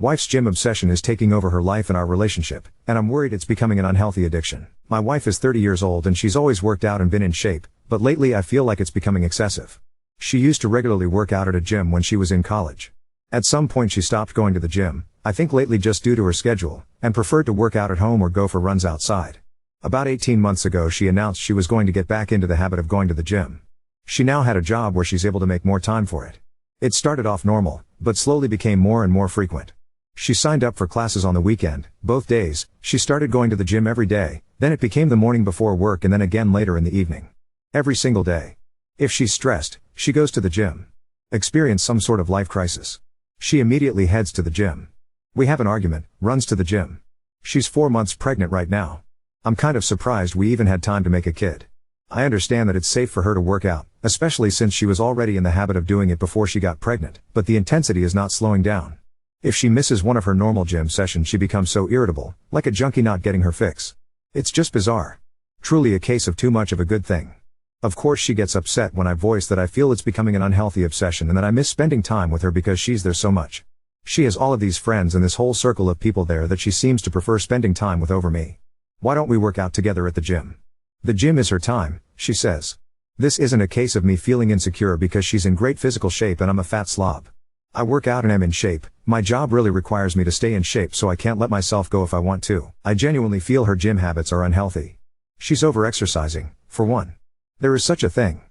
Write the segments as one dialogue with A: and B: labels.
A: Wife's gym obsession is taking over her life and our relationship, and I'm worried it's becoming an unhealthy addiction. My wife is 30 years old and she's always worked out and been in shape, but lately I feel like it's becoming excessive. She used to regularly work out at a gym when she was in college. At some point she stopped going to the gym, I think lately just due to her schedule, and preferred to work out at home or go for runs outside. About 18 months ago she announced she was going to get back into the habit of going to the gym. She now had a job where she's able to make more time for it. It started off normal, but slowly became more and more frequent. She signed up for classes on the weekend, both days. She started going to the gym every day, then it became the morning before work and then again later in the evening. Every single day. If she's stressed, she goes to the gym. Experience some sort of life crisis. She immediately heads to the gym. We have an argument, runs to the gym. She's 4 months pregnant right now. I'm kind of surprised we even had time to make a kid. I understand that it's safe for her to work out, especially since she was already in the habit of doing it before she got pregnant, but the intensity is not slowing down. If she misses one of her normal gym sessions she becomes so irritable, like a junkie not getting her fix. It's just bizarre. Truly a case of too much of a good thing. Of course she gets upset when I voice that I feel it's becoming an unhealthy obsession and that I miss spending time with her because she's there so much. She has all of these friends and this whole circle of people there that she seems to prefer spending time with over me. Why don't we work out together at the gym? The gym is her time, she says. This isn't a case of me feeling insecure because she's in great physical shape and I'm a fat slob. I work out and am in shape. My job really requires me to stay in shape so I can't let myself go if I want to. I genuinely feel her gym habits are unhealthy. She's over-exercising, for one. There is such a thing.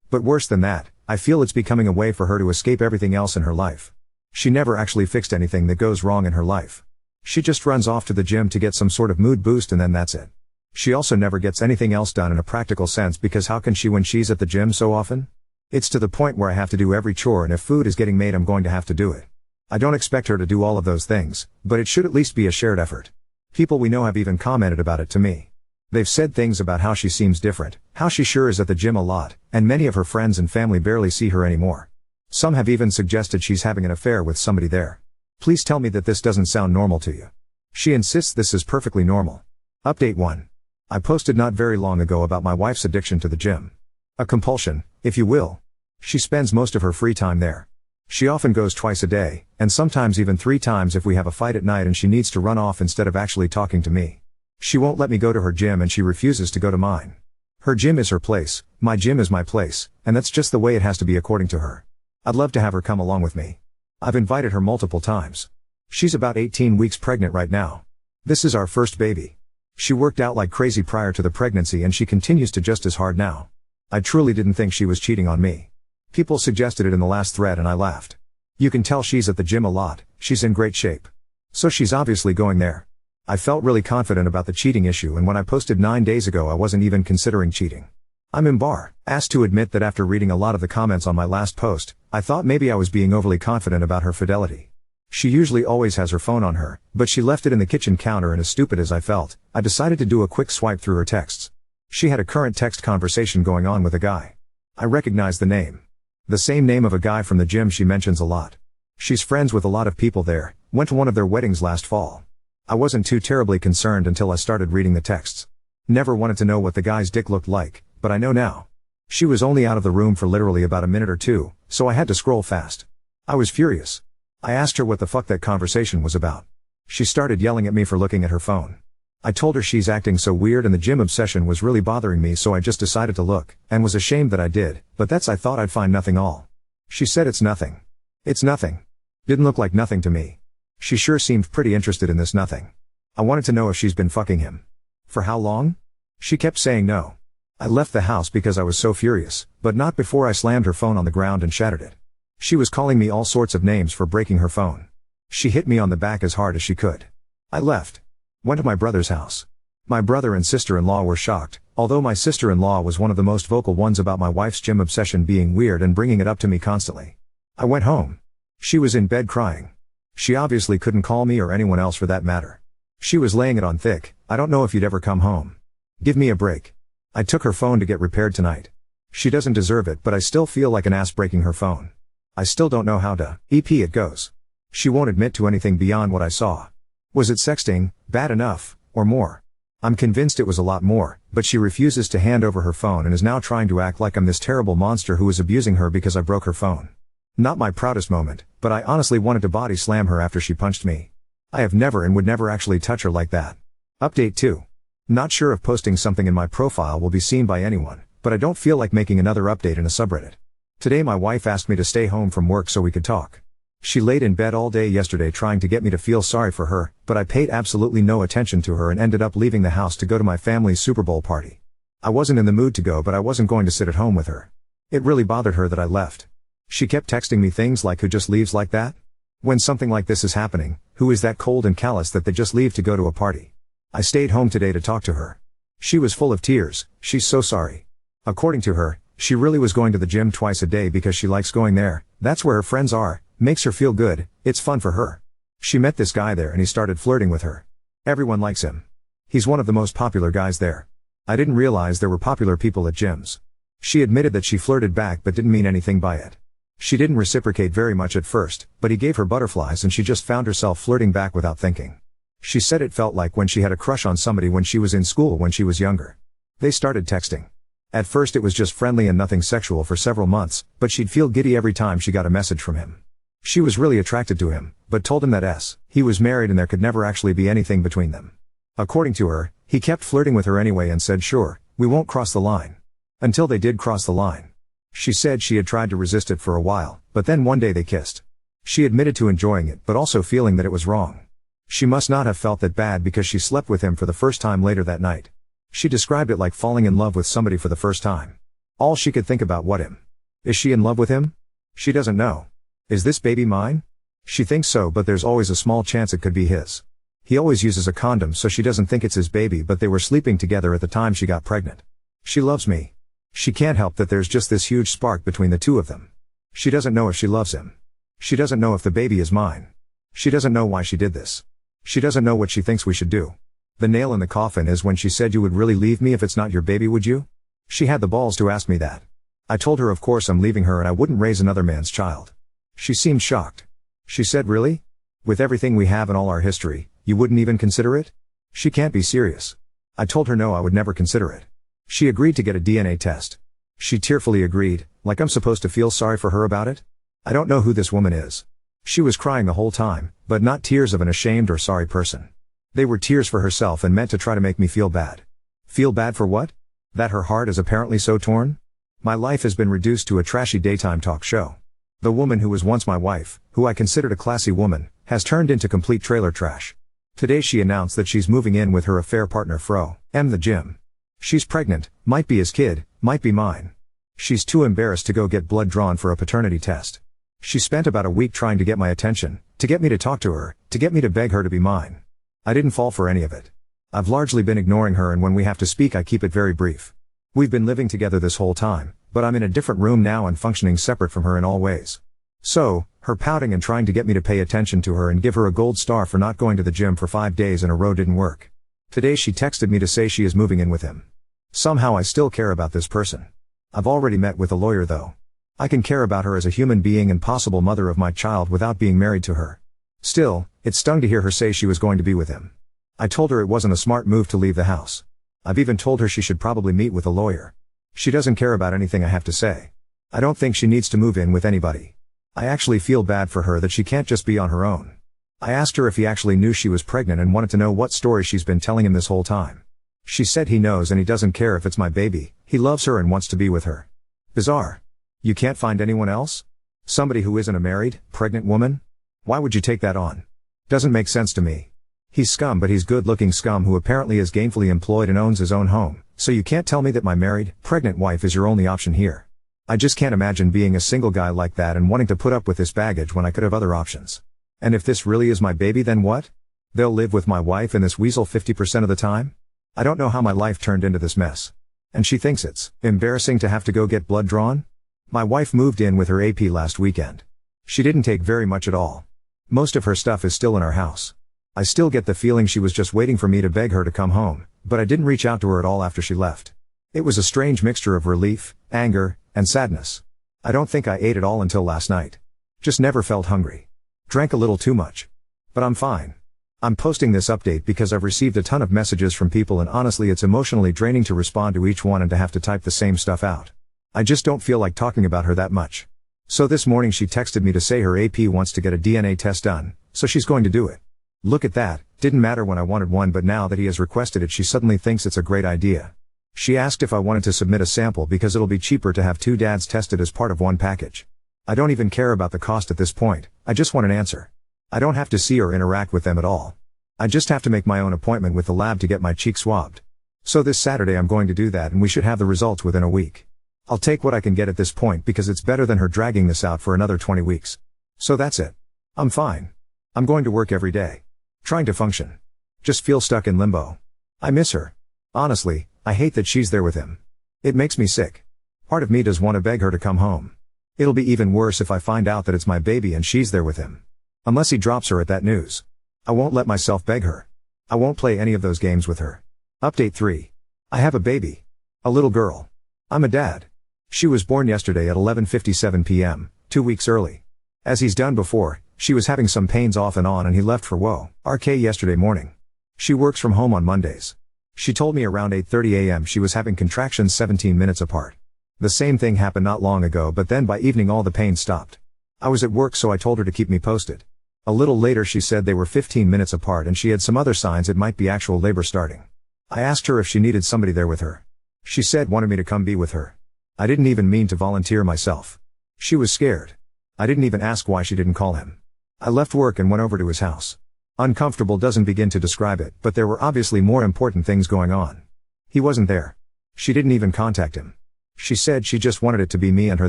A: But worse than that, I feel it's becoming a way for her to escape everything else in her life. She never actually fixed anything that goes wrong in her life. She just runs off to the gym to get some sort of mood boost and then that's it. She also never gets anything else done in a practical sense because how can she when she's at the gym so often? It's to the point where I have to do every chore and if food is getting made I'm going to have to do it. I don't expect her to do all of those things, but it should at least be a shared effort. People we know have even commented about it to me. They've said things about how she seems different, how she sure is at the gym a lot, and many of her friends and family barely see her anymore. Some have even suggested she's having an affair with somebody there. Please tell me that this doesn't sound normal to you. She insists this is perfectly normal. Update 1. I posted not very long ago about my wife's addiction to the gym. A compulsion, if you will. She spends most of her free time there. She often goes twice a day, and sometimes even 3 times if we have a fight at night and she needs to run off instead of actually talking to me. She won't let me go to her gym and she refuses to go to mine. Her gym is her place, my gym is my place, and that's just the way it has to be according to her. I'd love to have her come along with me. I've invited her multiple times. She's about 18 weeks pregnant right now. This is our first baby. She worked out like crazy prior to the pregnancy and she continues to just as hard now. I truly didn't think she was cheating on me. People suggested it in the last thread and I laughed. You can tell she's at the gym a lot, she's in great shape. So she's obviously going there. I felt really confident about the cheating issue and when I posted 9 days ago I wasn't even considering cheating. I'm asked to admit that after reading a lot of the comments on my last post, I thought maybe I was being overly confident about her fidelity. She usually always has her phone on her, but she left it in the kitchen counter and as stupid as I felt, I decided to do a quick swipe through her texts. She had a current text conversation going on with a guy. I recognized the name. The same name of a guy from the gym she mentions a lot. She's friends with a lot of people there, went to one of their weddings last fall. I wasn't too terribly concerned until I started reading the texts. Never wanted to know what the guy's dick looked like, but I know now. She was only out of the room for literally about a minute or two, so I had to scroll fast. I was furious. I asked her what the fuck that conversation was about. She started yelling at me for looking at her phone. I told her she's acting so weird and the gym obsession was really bothering me so I just decided to look, and was ashamed that I did, but I thought I'd find nothing all. She said it's nothing. It's nothing. Didn't look like nothing to me. She sure seemed pretty interested in this nothing. I wanted to know if she's been fucking him. For how long? She kept saying no. I left the house because I was so furious, but not before I slammed her phone on the ground and shattered it. She was calling me all sorts of names for breaking her phone. She hit me on the back as hard as she could. I left. Went to my brother's house. My brother and sister-in-law were shocked, although my sister-in-law was one of the most vocal ones about my wife's gym obsession being weird and bringing it up to me constantly. I went home. She was in bed crying. She obviously couldn't call me or anyone else for that matter. She was laying it on thick. I don't know if you'd ever come home. Give me a break. I took her phone to get repaired tonight. She doesn't deserve it, but I still feel like an ass breaking her phone. I still don't know how to it goes. She won't admit to anything beyond what I saw. Was it sexting, bad enough, or more? I'm convinced it was a lot more, but she refuses to hand over her phone and is now trying to act like I'm this terrible monster who is abusing her because I broke her phone. Not my proudest moment, but I honestly wanted to body slam her after she punched me. I have never and would never actually touch her like that. Update 2. Not sure if posting something in my profile will be seen by anyone, but I don't feel like making another update in a subreddit. Today my wife asked me to stay home from work so we could talk. She laid in bed all day yesterday trying to get me to feel sorry for her, but I paid absolutely no attention to her and ended up leaving the house to go to my family's Super Bowl party. I wasn't in the mood to go, but I wasn't going to sit at home with her. It really bothered her that I left. She kept texting me things like, "Who just leaves like that? When something like this is happening, who is that cold and callous that they just leave to go to a party?" I stayed home today to talk to her. She was full of tears. She's so sorry. According to her, she really was going to the gym twice a day because she likes going there, that's where her friends are, makes her feel good, it's fun for her. She met this guy there and he started flirting with her. Everyone likes him. He's one of the most popular guys there. I didn't realize there were popular people at gyms. She admitted that she flirted back but didn't mean anything by it. She didn't reciprocate very much at first, but he gave her butterflies and she just found herself flirting back without thinking. She said it felt like when she had a crush on somebody when she was in school when she was younger. They started texting. At first it was just friendly and nothing sexual for several months, but she'd feel giddy every time she got a message from him. She was really attracted to him, but told him that he was married and there could never actually be anything between them. According to her, he kept flirting with her anyway and said sure, we won't cross the line. Until they did cross the line. She said she had tried to resist it for a while, but then one day they kissed. She admitted to enjoying it but also feeling that it was wrong. She must not have felt that bad because she slept with him for the first time later that night. She described it like falling in love with somebody for the first time. All she could think about what him. Is she in love with him? She doesn't know. Is this baby mine? She thinks so, but there's always a small chance it could be his. He always uses a condom so she doesn't think it's his baby, but they were sleeping together at the time she got pregnant. She loves me. She can't help that there's just this huge spark between the two of them. She doesn't know if she loves him. She doesn't know if the baby is mine. She doesn't know why she did this. She doesn't know what she thinks we should do. The nail in the coffin is when she said, "You would really leave me if it's not your baby, would you?" She had the balls to ask me that. I told her of course I'm leaving her and I wouldn't raise another man's child. She seemed shocked. She said, "Really? With everything we have and all our history, you wouldn't even consider it?" She can't be serious. I told her no, I would never consider it. She agreed to get a DNA test. She tearfully agreed, like I'm supposed to feel sorry for her about it? I don't know who this woman is. She was crying the whole time, but not tears of an ashamed or sorry person. They were tears for herself and meant to try to make me feel bad. Feel bad for what? That her heart is apparently so torn? My life has been reduced to a trashy daytime talk show. The woman who was once my wife, who I considered a classy woman, has turned into complete trailer trash. Today she announced that she's moving in with her affair partner Fro, the gym. She's pregnant, might be his kid, might be mine. She's too embarrassed to go get blood drawn for a paternity test. She spent about a week trying to get my attention, to get me to talk to her, to get me to beg her to be mine. I didn't fall for any of it. I've largely been ignoring her, and when we have to speak I keep it very brief. We've been living together this whole time, but I'm in a different room now and functioning separate from her in all ways. So, her pouting and trying to get me to pay attention to her and give her a gold star for not going to the gym for 5 days in a row didn't work. Today she texted me to say she is moving in with him. Somehow I still care about this person. I've already met with a lawyer though. I can care about her as a human being and possible mother of my child without being married to her. Still, it stung to hear her say she was going to be with him. I told her it wasn't a smart move to leave the house. I've even told her she should probably meet with a lawyer. She doesn't care about anything I have to say. I don't think she needs to move in with anybody. I actually feel bad for her that she can't just be on her own. I asked her if he actually knew she was pregnant and wanted to know what story she's been telling him this whole time. She said he knows and he doesn't care if it's my baby, he loves her and wants to be with her. Bizarre. You can't find anyone else? Somebody who isn't a married, pregnant woman? Why would you take that on? Doesn't make sense to me. He's scum, but he's good-looking scum who apparently is gainfully employed and owns his own home, so you can't tell me that my married, pregnant wife is your only option here. I just can't imagine being a single guy like that and wanting to put up with this baggage when I could have other options. And if this really is my baby, then what? They'll live with my wife and this weasel 50% of the time? I don't know how my life turned into this mess. And she thinks it's embarrassing to have to go get blood drawn? My wife moved in with her AP last weekend. She didn't take very much at all. Most of her stuff is still in our house. I still get the feeling she was just waiting for me to beg her to come home, but I didn't reach out to her at all after she left. It was a strange mixture of relief, anger, and sadness. I don't think I ate at all until last night. Just never felt hungry. Drank a little too much. But I'm fine. I'm posting this update because I've received a ton of messages from people and honestly it's emotionally draining to respond to each one and to have to type the same stuff out. I just don't feel like talking about her that much. So this morning she texted me to say her AP wants to get a DNA test done, so she's going to do it. Look at that, didn't matter when I wanted one, but now that he has requested it she suddenly thinks it's a great idea. She asked if I wanted to submit a sample because it'll be cheaper to have two dads tested as part of one package. I don't even care about the cost at this point, I just want an answer. I don't have to see or interact with them at all. I just have to make my own appointment with the lab to get my cheek swabbed. So this Saturday I'm going to do that and we should have the results within a week. I'll take what I can get at this point because it's better than her dragging this out for another 20 weeks. So that's it. I'm fine. I'm going to work every day. Trying to function. Just feel stuck in limbo. I miss her. Honestly, I hate that she's there with him. It makes me sick. Part of me does want to beg her to come home. It'll be even worse if I find out that it's my baby and she's there with him. Unless he drops her at that news. I won't let myself beg her. I won't play any of those games with her. Update 3. I have a baby. A little girl. I'm a dad. She was born yesterday at 11:57 p.m., 2 weeks early. As he's done before, she was having some pains off and on and he left for wth.RK yesterday morning. She works from home on Mondays. She told me around 8:30 a.m. she was having contractions 17 minutes apart. The same thing happened not long ago, but then by evening all the pain stopped. I was at work so I told her to keep me posted. A little later she said they were 15 minutes apart and she had some other signs it might be actual labor starting. I asked her if she needed somebody there with her. She said wanted me to come be with her. I didn't even mean to volunteer myself. She was scared. I didn't even ask why she didn't call him. I left work and went over to his house. Uncomfortable doesn't begin to describe it, but there were obviously more important things going on. He wasn't there. She didn't even contact him. She said she just wanted it to be me and her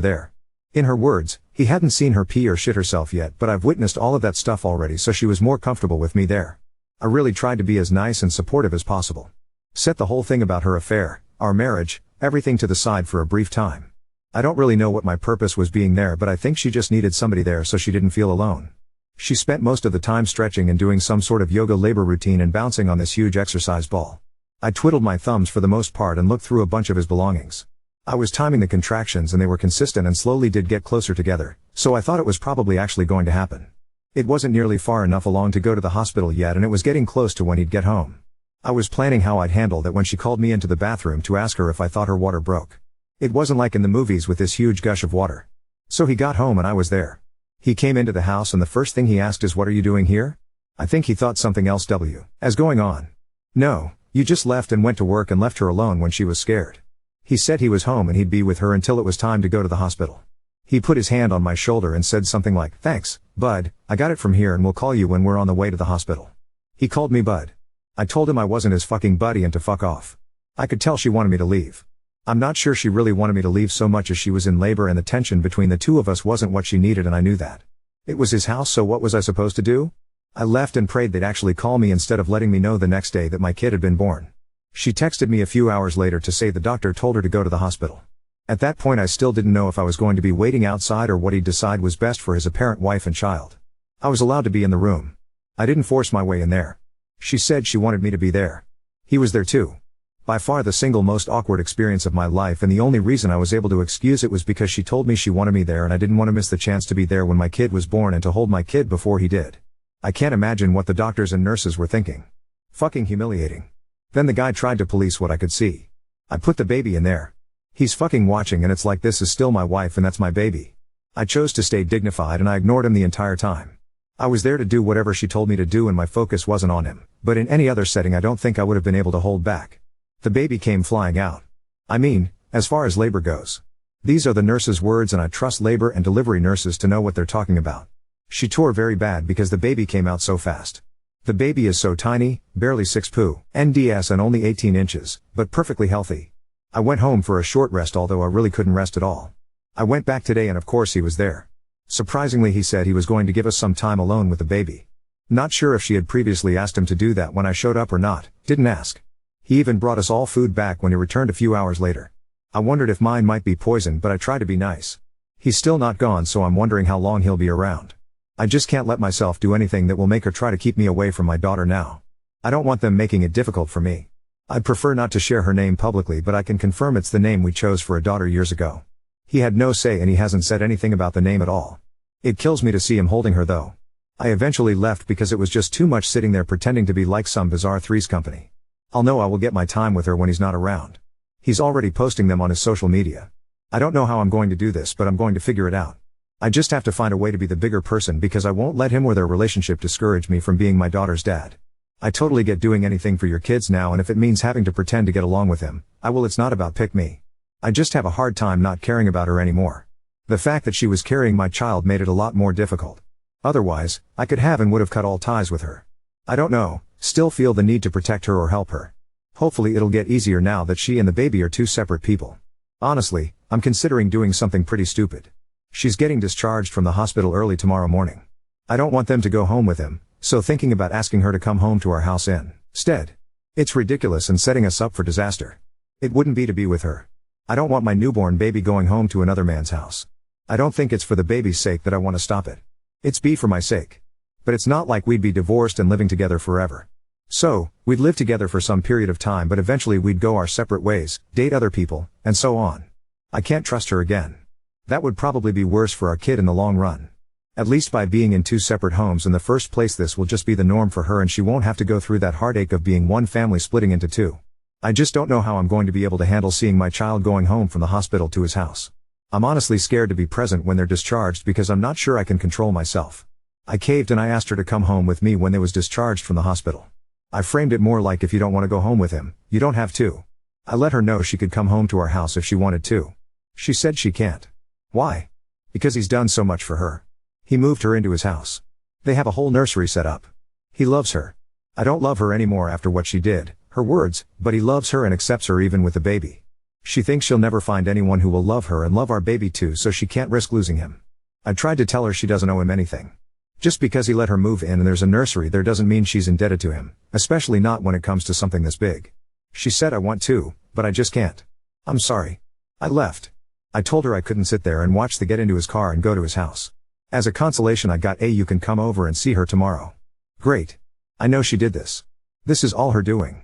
A: there. In her words, he hadn't seen her pee or shit herself yet, but I've witnessed all of that stuff already, so she was more comfortable with me there. I really tried to be as nice and supportive as possible. Set the whole thing about her affair, our marriage, everything to the side for a brief time. I don't really know what my purpose was being there, but I think she just needed somebody there so she didn't feel alone. She spent most of the time stretching and doing some sort of yoga labor routine and bouncing on this huge exercise ball. I twiddled my thumbs for the most part and looked through a bunch of his belongings. I was timing the contractions and they were consistent and slowly did get closer together, so I thought it was probably actually going to happen. It wasn't nearly far enough along to go to the hospital yet and it was getting close to when he'd get home. I was planning how I'd handle that when she called me into the bathroom to ask her if I thought her water broke. It wasn't like in the movies with this huge gush of water. So he got home and I was there. He came into the house and the first thing he asked is, "What are you doing here?" I think he thought something else was going on. "No, you just left and went to work and left her alone when she was scared." He said he was home and he'd be with her until it was time to go to the hospital. He put his hand on my shoulder and said something like, "Thanks, bud, I got it from here and we'll call you when we're on the way to the hospital." He called me bud. I told him I wasn't his fucking buddy and to fuck off. I could tell she wanted me to leave. I'm not sure she really wanted me to leave so much as she was in labor and the tension between the two of us wasn't what she needed and I knew that. It was his house, so what was I supposed to do? I left and prayed they'd actually call me instead of letting me know the next day that my kid had been born. She texted me a few hours later to say the doctor told her to go to the hospital. At that point I still didn't know if I was going to be waiting outside or what he'd decide was best for his apparent wife and child. I was allowed to be in the room. I didn't force my way in there. She said she wanted me to be there. He was there too. By far the single most awkward experience of my life, and the only reason I was able to excuse it was because she told me she wanted me there and I didn't want to miss the chance to be there when my kid was born and to hold my kid before he did. I can't imagine what the doctors and nurses were thinking. Fucking humiliating. Then the guy tried to police what I could see. I put the baby in there. He's fucking watching and it's like this is still my wife and that's my baby. I chose to stay dignified and I ignored him the entire time. I was there to do whatever she told me to do and my focus wasn't on him, but in any other setting I don't think I would have been able to hold back. The baby came flying out. I mean, as far as labor goes. These are the nurse's words and I trust labor and delivery nurses to know what they're talking about. She tore very bad because the baby came out so fast. The baby is so tiny, barely 6 NDS and only 18 inches, but perfectly healthy. I went home for a short rest, although I really couldn't rest at all. I went back today and of course he was there. Surprisingly he said he was going to give us some time alone with the baby. Not sure if she had previously asked him to do that when I showed up or not, didn't ask. He even brought us all food back when he returned a few hours later. I wondered if mine might be poisoned, but I tried to be nice. He's still not gone, so I'm wondering how long he'll be around. I just can't let myself do anything that will make her try to keep me away from my daughter now. I don't want them making it difficult for me. I'd prefer not to share her name publicly, but I can confirm it's the name we chose for a daughter years ago. He had no say and he hasn't said anything about the name at all. It kills me to see him holding her though. I eventually left because it was just too much sitting there pretending to be like some bizarre Threes Company. I'll know I will get my time with her when he's not around. He's already posting them on his social media. I don't know how I'm going to do this, but I'm going to figure it out. I just have to find a way to be the bigger person because I won't let him or their relationship discourage me from being my daughter's dad. I totally get doing anything for your kids now, and if it means having to pretend to get along with him, I will. It's not about pick me. I just have a hard time not caring about her anymore. The fact that she was carrying my child made it a lot more difficult. Otherwise, I could have and would have cut all ties with her. I don't know, still feel the need to protect her or help her. Hopefully it'll get easier now that she and the baby are two separate people. Honestly, I'm considering doing something pretty stupid. She's getting discharged from the hospital early tomorrow morning. I don't want them to go home with him, so thinking about asking her to come home to our house instead. It's ridiculous and setting us up for disaster. It wouldn't be to be with her. I don't want my newborn baby going home to another man's house. I don't think it's for the baby's sake that I want to stop it. It's be for my sake. But it's not like we'd be divorced and living together forever. So, we'd live together for some period of time, but eventually we'd go our separate ways, date other people, and so on. I can't trust her again. That would probably be worse for our kid in the long run. At least by being in two separate homes in the first place, this will just be the norm for her and she won't have to go through that heartache of being one family splitting into two. I just don't know how I'm going to be able to handle seeing my child going home from the hospital to his house. I'm honestly scared to be present when they're discharged because I'm not sure I can control myself. I caved and I asked her to come home with me when they was discharged from the hospital. I framed it more like, if you don't want to go home with him, you don't have to. I let her know she could come home to our house if she wanted to. She said she can't. Why? Because he's done so much for her. He moved her into his house. They have a whole nursery set up. He loves her. I don't love her anymore after what she did, her words, but he loves her and accepts her even with the baby. She thinks she'll never find anyone who will love her and love our baby too, so she can't risk losing him. I tried to tell her she doesn't owe him anything. Just because he let her move in and there's a nursery there doesn't mean she's indebted to him, especially not when it comes to something this big. She said I want to, but I just can't. I'm sorry. I left. I told her I couldn't sit there and watch the get into his car and go to his house. As a consolation I got you can come over and see her tomorrow. Great. I know she did this. This is all her doing.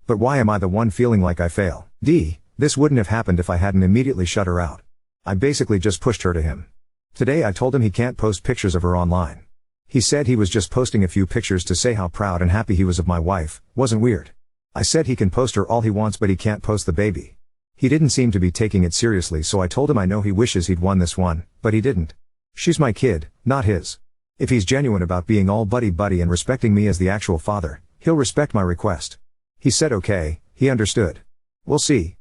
A: But why am I the one feeling like I fail? This wouldn't have happened if I hadn't immediately shut her out. I basically just pushed her to him. Today I told him he can't post pictures of her online. He said he was just posting a few pictures to say how proud and happy he was of my wife. Wasn't weird. I said he can post her all he wants but he can't post the baby. He didn't seem to be taking it seriously, so I told him I know he wishes he'd won this one, but he didn't. She's my kid, not his. If he's genuine about being all buddy-buddy and respecting me as the actual father, he'll respect my request. He said okay, he understood. We'll see.